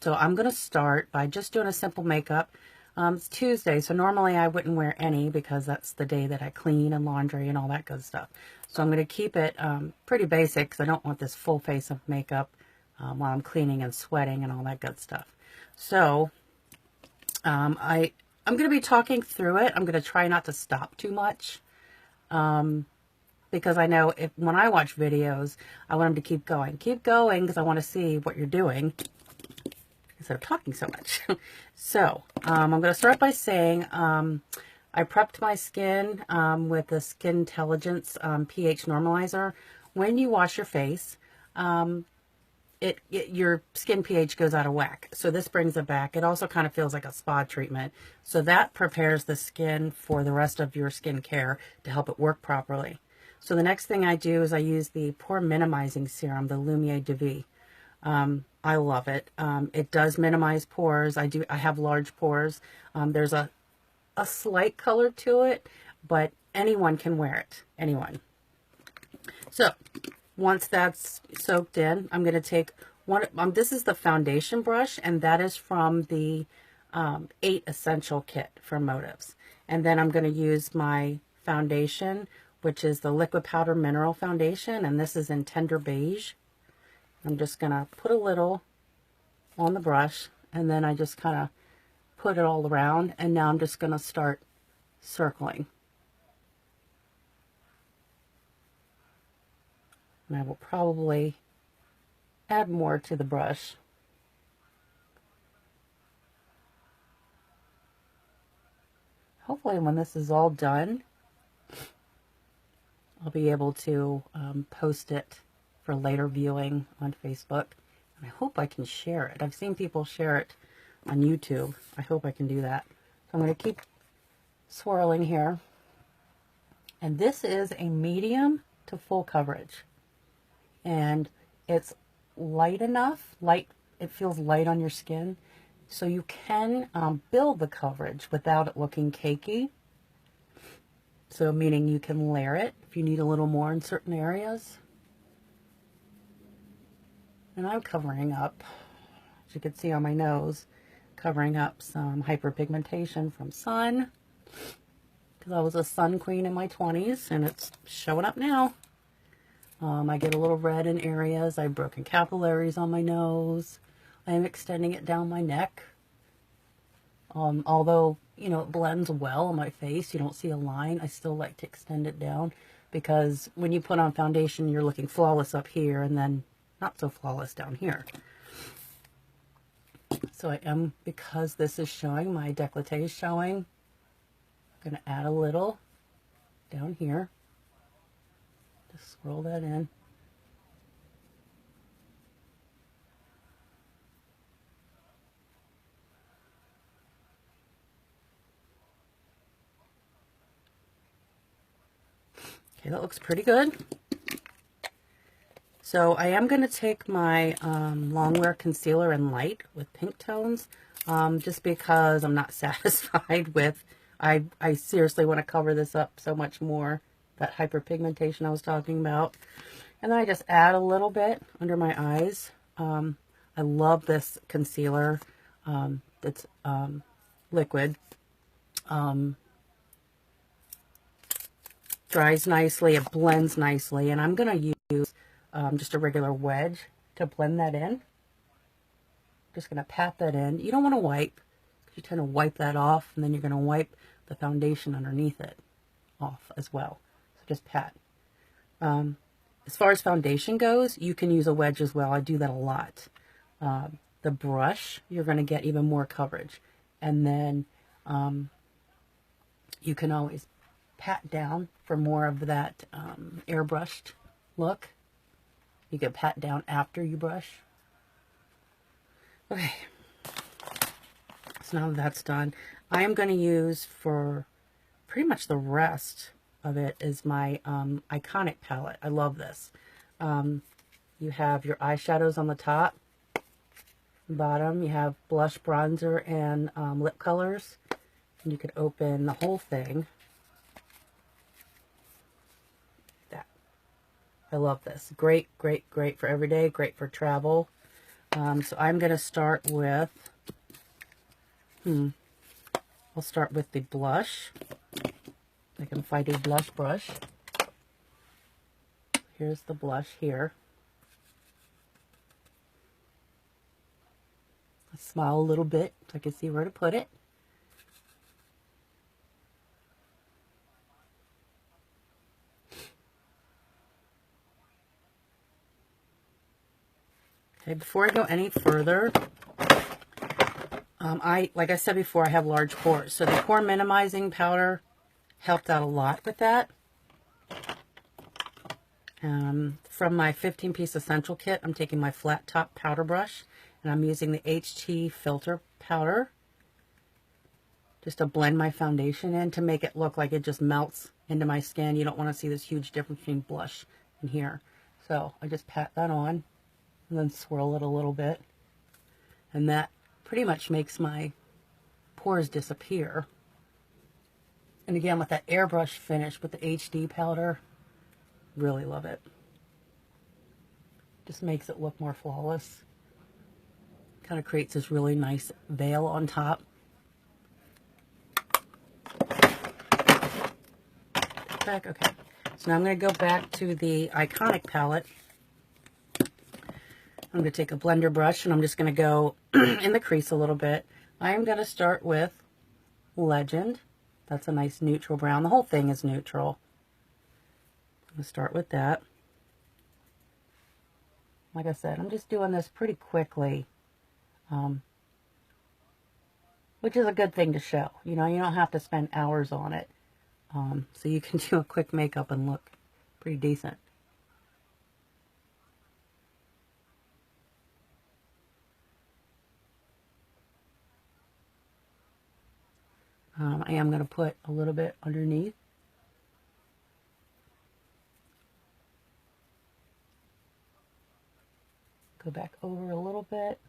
So I'm going to start by just doing a simple makeup. It's Tuesday, so normally I wouldn't wear any because that's the day that I clean and laundry and all that good stuff. So I'm going to keep it pretty basic because I don't want this full face of makeup while I'm cleaning and sweating and all that good stuff. So I'm going to be talking through it. I'm going to try not to stop too much because I know when I watch videos, I want them to keep going because I want to see what you're doing instead of talking so much. So I'm going to start by saying I prepped my skin with the Skin Intelligence pH normalizer. When you wash your face, your skin pH goes out of whack. So this brings it back. It also kind of feels like a spa treatment. So that prepares the skin for the rest of your skincare to help it work properly. So the next thing I do is I use the pore minimizing serum, the Lumiere de Vie. I love it. It does minimize pores. I have large pores. There's a slight color to it, but anyone can wear it. Anyone. So once that's soaked in, I'm going to take one. This is the foundation brush, and that is from the 8 Essential Kit from Motives. And then I'm going to use my foundation, which is the Liquid Powder Mineral Foundation, and this is in Tender Beige. I'm just going to put a little on the brush, and then I just kind of put it all around, and now I'm just going to start circling. And I will probably add more to the brush. Hopefully when this is all done, I'll be able to post it for later viewing on Facebook. And I hope I can share it. I've seen people share it on YouTube. I hope I can do that. So I'm going to keep swirling here. And this is a medium to full coverage. And it's light enough, it feels light on your skin, so you can build the coverage without it looking cakey. So meaning you can layer it if you need a little more in certain areas. And I'm covering up, as you can see on my nose, covering up some hyperpigmentation from sun, because I was a sun queen in my 20s, and it's showing up now. I get a little red in areas. I have broken capillaries on my nose. I am extending it down my neck. Although, you know, it blends well on my face, you don't see a line, I still like to extend it down, because when you put on foundation, you're looking flawless up here and then not so flawless down here. So I am, because this is showing, my décolleté is showing, I'm going to add a little down here. Just swirl that in. Okay, that looks pretty good. So I am going to take my Longwear Concealer in Light with pink tones, just because I'm not satisfied with, I seriously want to cover this up so much more, that hyperpigmentation I was talking about. And then I just add a little bit under my eyes. I love this concealer. It's liquid. Dries nicely, it blends nicely, and I'm going to use just a regular wedge to blend that in. Just going to pat that in. You don't want to wipe, because you tend to wipe that off, and then you're going to wipe the foundation underneath it off as well. So just pat. As far as foundation goes, you can use a wedge as well. I do that a lot. The brush, you're going to get even more coverage. And then you can always pat down for more of that airbrushed look. You can pat down after you brush. Okay. So now that that's done, I am going to use, for pretty much the rest of it, is my Iconic palette. I love this. You have your eyeshadows on the top, bottom. You have blush, bronzer, and lip colors. And you could open the whole thing. That. I love this. Great, great, great for everyday. Great for travel. So I'm going to start with, I'll start with the blush. I can find a blush brush. Here's the blush here. I smile a little bit so I can see where to put it. Okay, before I go any further, like I said before, I have large pores. So the pore minimizing powder helped out a lot with that. From my 15-piece essential kit, I'm taking my flat top powder brush, and I'm using the HT filter powder just to blend my foundation in to make it look like it just melts into my skin. You don't want to see this huge difference between blush and here. So I just pat that on and then swirl it a little bit. And that pretty much makes my pores disappear. And again, with that airbrush finish with the HD powder, really love it. Just makes it look more flawless. Kind of creates this really nice veil on top. Back, okay. So now I'm going to go back to the Iconic palette. I'm going to take a blender brush and I'm just going to go in the crease a little bit. I'm going to start with Legend. That's a nice neutral brown. The whole thing is neutral. I'm going to start with that. Like I said, I'm just doing this pretty quickly, which is a good thing to show. You know, you don't have to spend hours on it. So you can do a quick makeup and look pretty decent. I am going to put a little bit underneath. Go back over a little bit.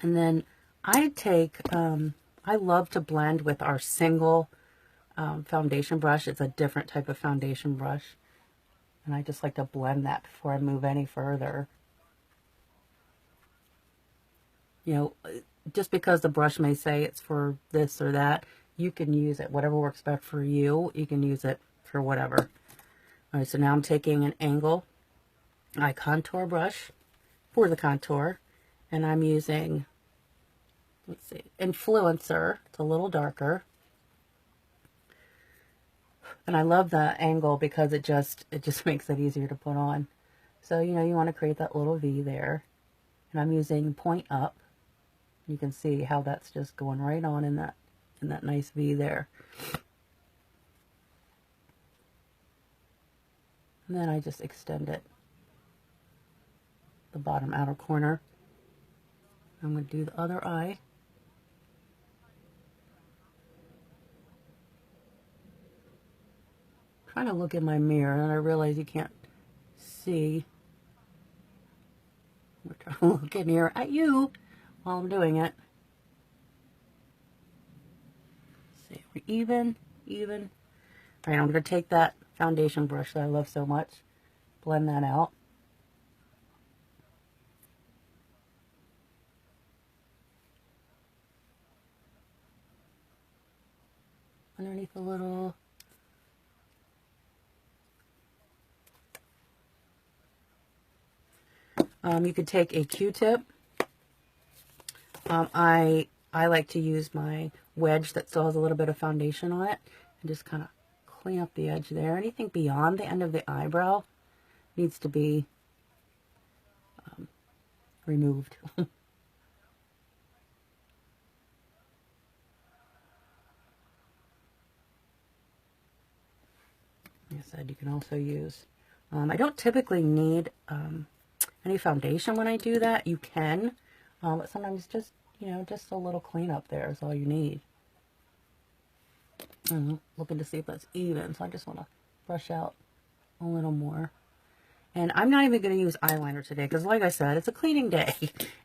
And then I take, I love to blend with our single foundation brush. It's a different type of foundation brush. And I just like to blend that before I move any further. You know, just because the brush may say it's for this or that, you can use it. Whatever works best for you, you can use it for whatever. All right, so now I'm taking an angle eye contour brush for the contour. And I'm using, let's see, Influencer. It's a little darker. And I love the angle because it just makes it easier to put on. So, you know, you want to create that little V there. And I'm using Point Up. You can see how that's just going right on in that nice V there. And then I just extend it, the bottom outer corner. I'm going to do the other eye. I'm trying to look in my mirror and I realize you can't see. I'm trying to look in here at you while I'm doing it. See, we're even. All right, I'm going to take that foundation brush that I love so much, blend that out. Underneath a little. You could take a Q-tip. I like to use my wedge that still has a little bit of foundation on it and just kind of clean up the edge there. Anything beyond the end of the eyebrow needs to be removed. Like I said, you can also use, I don't typically need any foundation when I do that. You can, but sometimes just, you know, just a little cleanup there is all you need. I'm looking to see if that's even, so I just want to brush out a little more. And I'm not even going to use eyeliner today because, like I said, it's a cleaning day.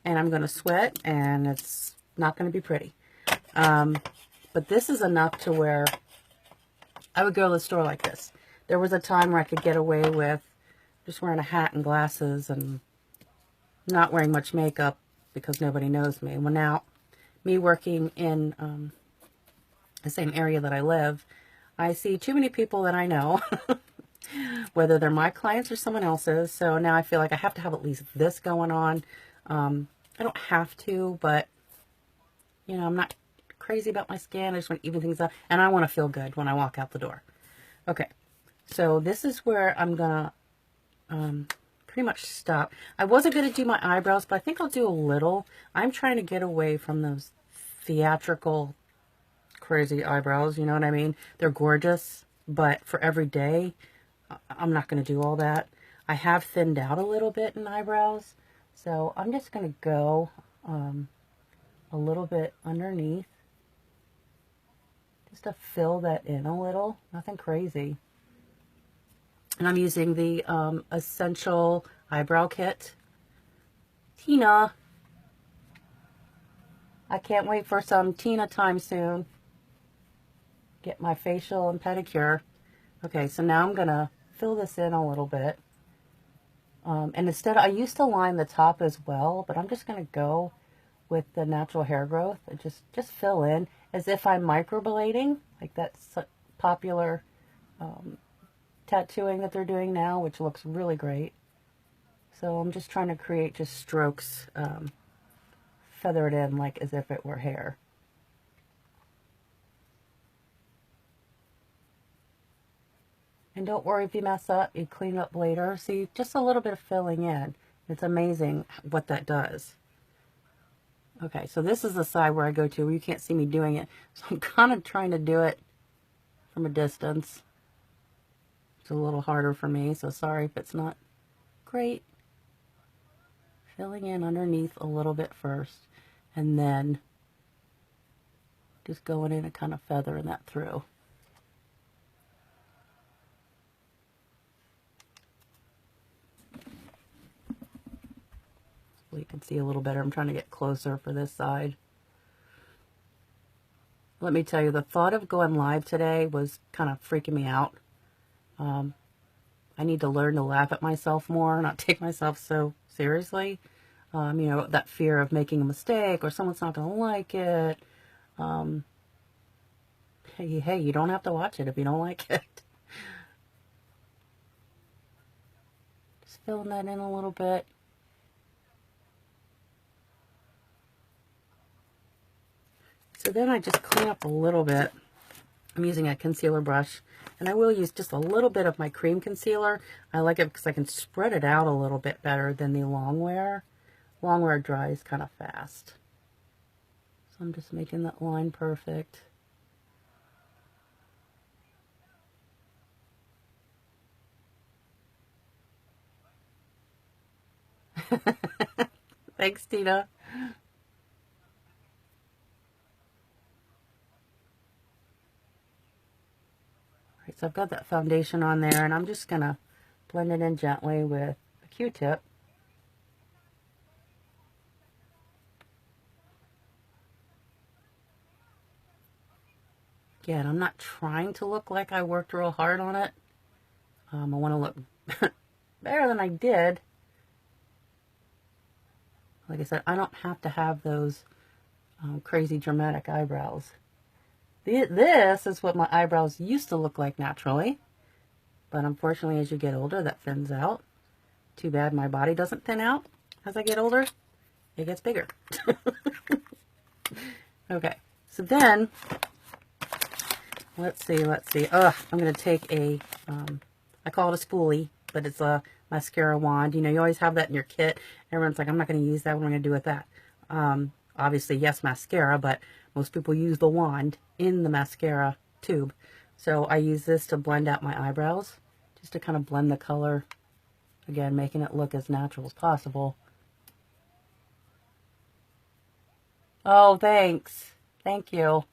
And I'm going to sweat, and it's not going to be pretty. But this is enough to where I would go to the store like this. There was a time where I could get away with just wearing a hat and glasses and not wearing much makeup because nobody knows me. Well, now, me working in the same area that I live, I see too many people that I know, whether they're my clients or someone else's. So now I feel like I have to have at least this going on. I don't have to, but, you know, I'm not crazy about my skin. I just want to even things up. And I want to feel good when I walk out the door. Okay, so this is where I'm going to pretty much stop. I wasn't going to do my eyebrows, but I think I'll do a little. I'm trying to get away from those theatrical, crazy eyebrows. You know what I mean? They're gorgeous, but for every day, I'm not going to do all that. I have thinned out a little bit in eyebrows, so I'm just going to go a little bit underneath just to fill that in a little. Nothing crazy. And I'm using the Essential Eyebrow Kit. Tina. I can't wait for some Tina time soon. Get my facial and pedicure. Okay, so now I'm going to fill this in a little bit. And instead, I used to line the top as well, but I'm just going to go with the natural hair growth and just fill in as if I'm microblading, like that's popular tattooing that they're doing now, which looks really great. So I'm just trying to create just strokes, feather it in like as if it were hair. And don't worry if you mess up, you clean up later. See, just a little bit of filling in. It's amazing what that does. Okay, so this is the side where I go to where you can't see me doing it. So I'm kind of trying to do it from a distance. It's a little harder for me, so sorry if it's not great. Filling in underneath a little bit first, and then just going in and kind of feathering that through. So you can see a little better. I'm trying to get closer for this side. Let me tell you, the thought of going live today was kind of freaking me out. I need to learn to laugh at myself more, not take myself so seriously. You know, that fear of making a mistake or someone's not going to like it. Hey, you don't have to watch it if you don't like it. Just filling that in a little bit. So then I just clean up a little bit. I'm using a concealer brush, and I will use just a little bit of my cream concealer. I like it because I can spread it out a little bit better than the Longwear. Longwear dries kind of fast. So I'm just making that line perfect. Thanks, Tina. Alright, so I've got that foundation on there, and I'm just going to blend it in gently with a Q-tip. Again, I'm not trying to look like I worked real hard on it. I want to look better than I did. Like I said, I don't have to have those crazy dramatic eyebrows. This is what my eyebrows used to look like naturally. But unfortunately, as you get older, that thins out. Too bad my body doesn't thin out as I get older. It gets bigger. Okay, so then, let's see. I'm going to take a, I call it a spoolie, but it's a mascara wand. You know, you always have that in your kit. Everyone's like, I'm not going to use that. What am I going to do with that? Obviously, yes, mascara, but most people use the wand in the mascara tube. So I use this to blend out my eyebrows, just to kind of blend the color. Again, making it look as natural as possible. Oh, thanks. Thank you.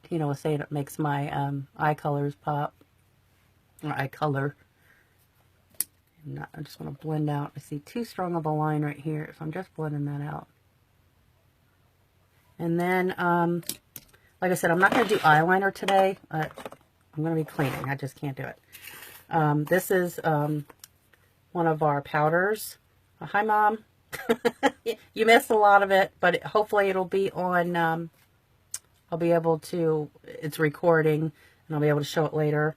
Tina was saying it makes my eye colors pop. or eye color. I just want to blend out. I see too strong of a line right here, so I'm just blending that out. And then, like I said, I'm not going to do eyeliner today. I'm going to be cleaning. I just can't do it. This is one of our powders. Hi, Mom. You missed a lot of it, but hopefully it'll be on, I'll be able to, it's recording, and I'll be able to show it later.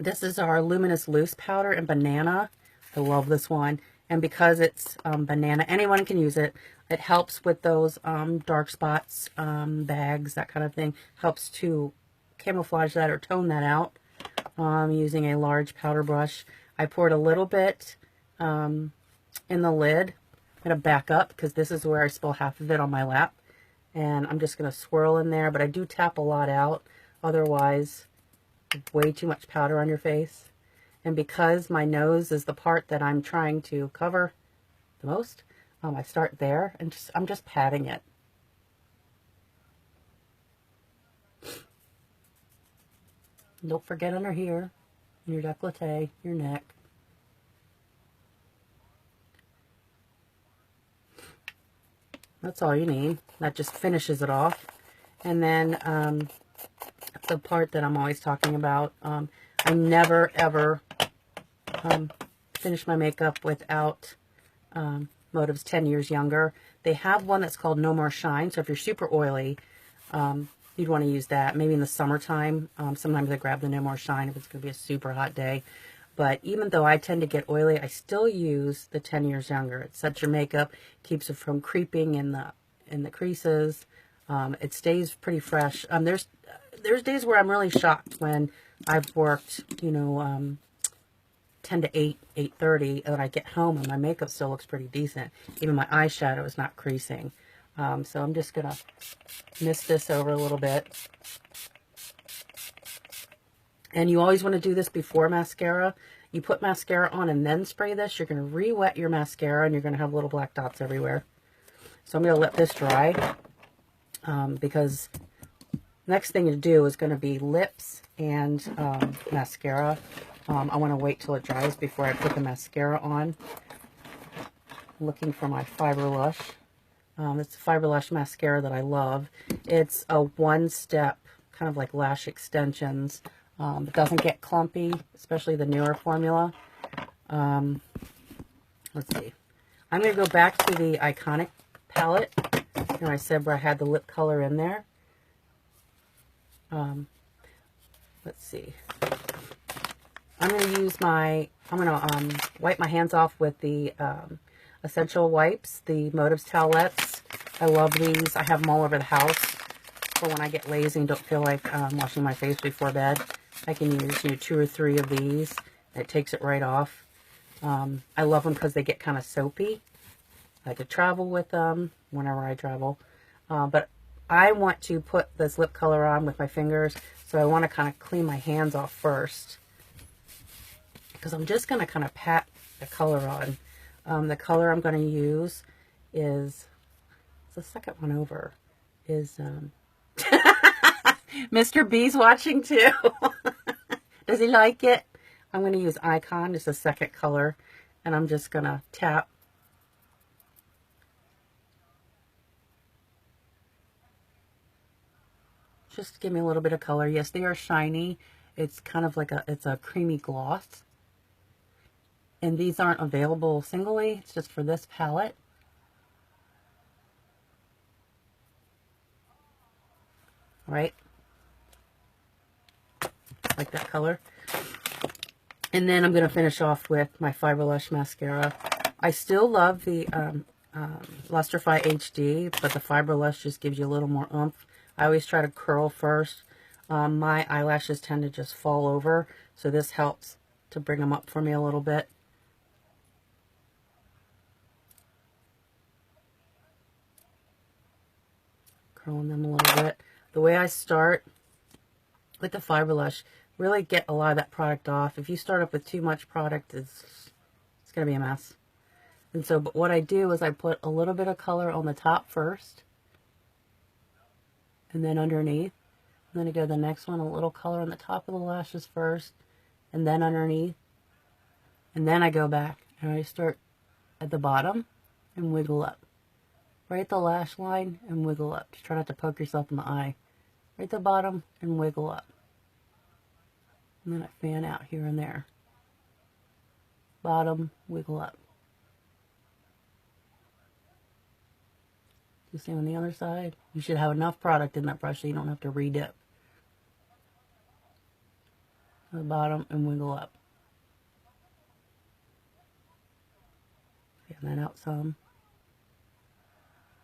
This is our Luminous Loose powder in banana. I love this one. And because it's banana, anyone can use it. It helps with those dark spots, bags, that kind of thing. Helps to camouflage that or tone that out. Using a large powder brush. I poured a little bit in the lid. I'm going to back up because this is where I spill half of it on my lap. And I'm just going to swirl in there. But I do tap a lot out. Otherwise, way too much powder on your face. And because my nose is the part that I'm trying to cover the most, I start there and I'm just patting it. Don't forget under here, your décolleté, your neck. That's all you need. That just finishes it off. And then the part that I'm always talking about, I never ever finish my makeup without Motive's 10 Years Younger. They have one that's called No More Shine, so if you're super oily, you'd want to use that. Maybe in the summertime, sometimes I grab the No More Shine if it's going to be a super hot day. But even though I tend to get oily, I still use the 10 Years Younger. It sets your makeup, keeps it from creeping in the creases. It stays pretty fresh. There's days where I'm really shocked when I've worked, 10 to 8, 8:30, and I get home and my makeup still looks pretty decent. Even my eyeshadow is not creasing. So I'm just going to mist this over a little bit. And you always want to do this before mascara. You put mascara on and then spray this. You're going to re-wet your mascara and you're going to have little black dots everywhere. So I'm going to let this dry because next thing to do is going to be lips and mascara. I want to wait till it dries before I put the mascara on. I'm looking for my Fiber Lush. It's a Fiber Lush mascara that I love. It's a one-step, kind of like lash extensions. It doesn't get clumpy, especially the newer formula. Let's see. I'm going to go back to the Iconic palette. I said where I had the lip color in there. Let's see. I'm going to use I'm going to wipe my hands off with the Essential Wipes, the Motives towelettes. I love these. I have them all over the house for when I get lazy and don't feel like washing my face before bed. I can use 2 or 3 of these. It takes it right off. I love them because they get kind of soapy. I could travel with them whenever I travel. But I want to put this lip color on with my fingers, so I want to kind of clean my hands off first. Because I'm just going to kind of pat the color on. The color I'm going to use is, the second one over, is Mr. B's watching too. Does he like it? I'm going to use Icon, just a second color, and I'm just going to tap. Just to give me a little bit of color. Yes, they are shiny. It's kind of like it's a creamy gloss. And these aren't available singly. It's just for this palette. Right? Like that color. And then I'm going to finish off with my Fiber Lush mascara. I still love the Lustrify HD, but the Fiber Lush just gives you a little more oomph. I always try to curl first. My eyelashes tend to just fall over, so this helps to bring them up for me a little bit. Curling them a little bit. The way I start with the Fiber Lush, really get a lot of that product off. If you start up with too much product, it's going to be a mess. And so, but what I do is I put a little bit of color on the top first, and then underneath. I'm going to go to the next one, a little color on the top of the lashes first, and then underneath. And then I go back and I start at the bottom and wiggle up. Right at the lash line and wiggle up. Just try not to poke yourself in the eye. Right at the bottom and wiggle up. And then I fan out here and there. Bottom, wiggle up. Do the same on the other side. You should have enough product in that brush so you don't have to re-dip. The bottom and wiggle up. Fan that out some.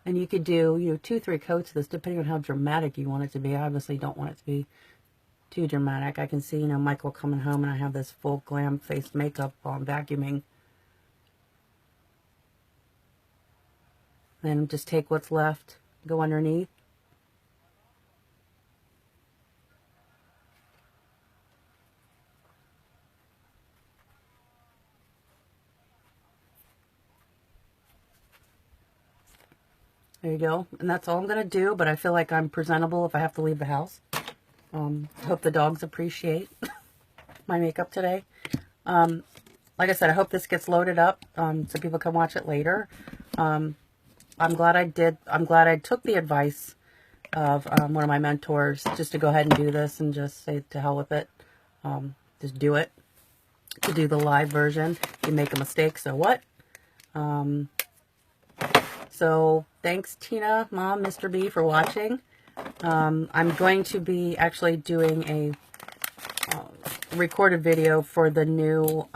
And you could do, 2-3 coats of this depending on how dramatic you want it to be. I obviously don't want it to be too dramatic. I can see, Michael coming home and I have this full glam face makeup while I'm vacuuming. Then just take what's left, go underneath. There you go. And that's all I'm going to do, but I feel like I'm presentable if I have to leave the house. Hope the dogs appreciate my makeup today. Like I said, I hope this gets loaded up so people can watch it later. I'm glad I did. I'm glad I took the advice of one of my mentors just to go ahead and do this and just say to hell with it. Just do it. To do the live version. You make a mistake, so what? So thanks Tina, Mom, Mr. B for watching. I'm going to be actually doing a recorded video for the new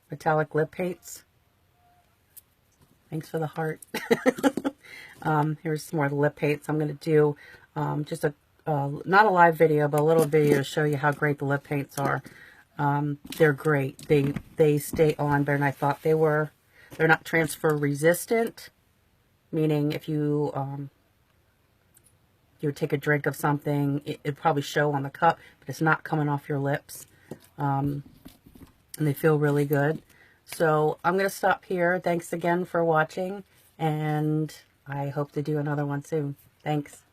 metallic lip paints. Thanks for the heart. Here's some more lip paints. I'm going to do just not a live video, but a little video to show you how great the lip paints are. They're great. They stay on better than I thought they were. They're not transfer resistant, meaning if you you would take a drink of something, it'd probably show on the cup, but it's not coming off your lips. And they feel really good. So I'm going to stop here. Thanks again for watching, and I hope to do another one soon. Thanks.